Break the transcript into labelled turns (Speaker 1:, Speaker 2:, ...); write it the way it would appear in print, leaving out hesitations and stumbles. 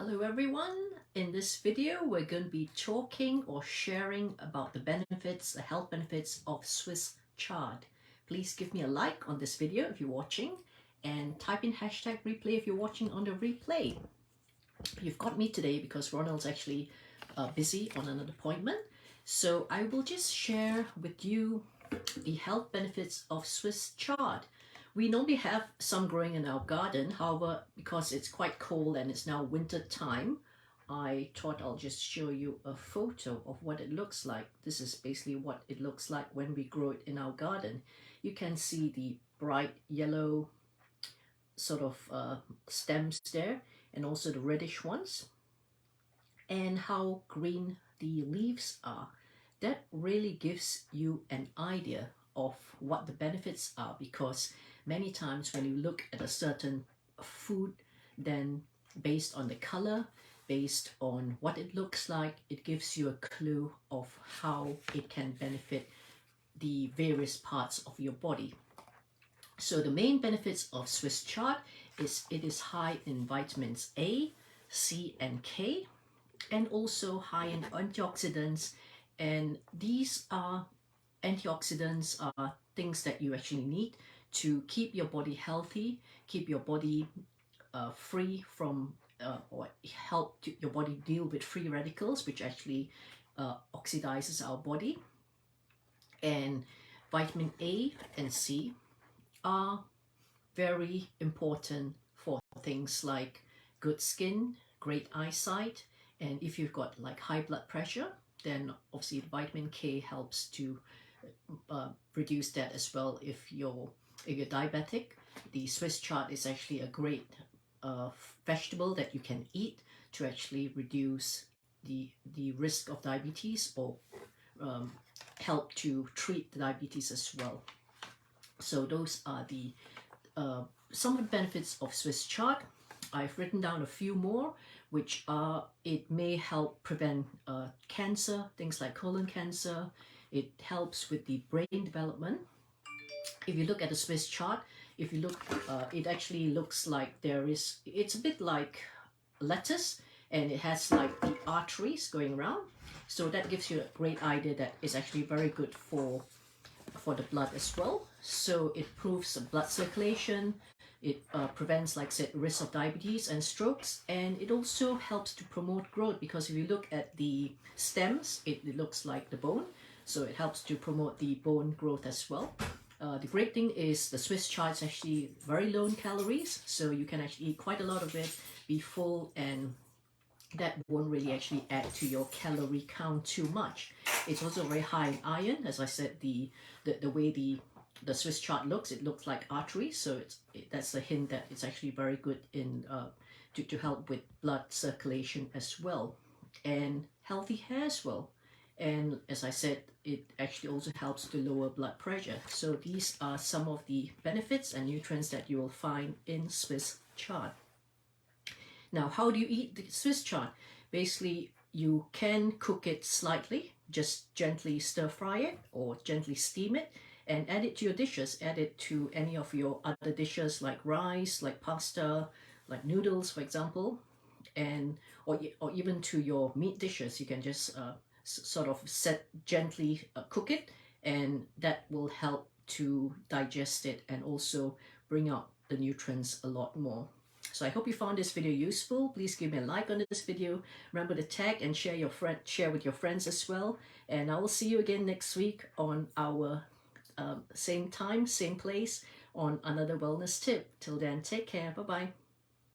Speaker 1: Hello everyone, in this video we're going to be talking or sharing about the benefits, the health benefits of Swiss chard. Please give me a like on this video if you're watching and type in hashtag replay if you're watching on the replay. You've got me today because Ronald's actually busy on another appointment, so I will just share with you the health benefits of Swiss chard. We normally have some growing in our garden, however, because it's quite cold and it's now winter time, I thought I'll just show you a photo of what it looks like. This is basically what it looks like when we grow it in our garden. You can see the bright yellow sort of stems there, and also the reddish ones, and how green the leaves are. That really gives you an idea of what the benefits are, because many times when you look at a certain food, then based on the color, based on what it looks like, it gives you a clue of how it can benefit the various parts of your body. So the main benefits of Swiss chard is it is high in vitamins A, C and K, and also high in antioxidants. And these are antioxidants are things that you actually need to keep your body healthy, keep your body free from or help your body deal with free radicals, which actually oxidizes our body. And vitamin A and C are very important for things like good skin, great eyesight, and if you've got like high blood pressure, then obviously vitamin K helps to reduce that as well. If you're diabetic, the Swiss chard is actually a great vegetable that you can eat to actually reduce the risk of diabetes, or help to treat the diabetes as well. So those are the some of the benefits of Swiss chard. I've written down a few more, which are it may help prevent cancer, things like colon cancer. It helps with the brain development. If you look at the Swiss chard, if you look, it actually looks like it's a bit like lettuce, and it has like the arteries going around. So that gives you a great idea that it's actually very good for the blood as well. So it improves blood circulation. It prevents, like I said, risk of diabetes and strokes, and it also helps to promote growth, because if you look at the stems, it looks like the bone, so it helps to promote the bone growth as well. The great thing is the Swiss chard is actually very low in calories, so you can actually eat quite a lot of it, be full, and that won't really actually add to your calorie count too much. It's also very high in iron. As I said, the way the Swiss chard looks, it looks like arteries, so that's a hint that it's actually very good in to help with blood circulation as well, and healthy hair as well. And as I said, it actually also helps to lower blood pressure. So these are some of the benefits and nutrients that you will find in Swiss chard. Now, how do you eat the Swiss chard? Basically, you can cook it slightly, just gently stir fry it or gently steam it, and add it to your dishes. Add it to any of your other dishes like rice, like pasta, like noodles, for example, and or even to your meat dishes. You can just sort of gently cook it, and that will help to digest it and also bring out the nutrients a lot more. So I hope you found this video useful. Please give me a like on this video. Remember to tag and share with your friends as well. And I will see you again next week on our same time, same place, on another wellness tip. Till then, take care. Bye-bye.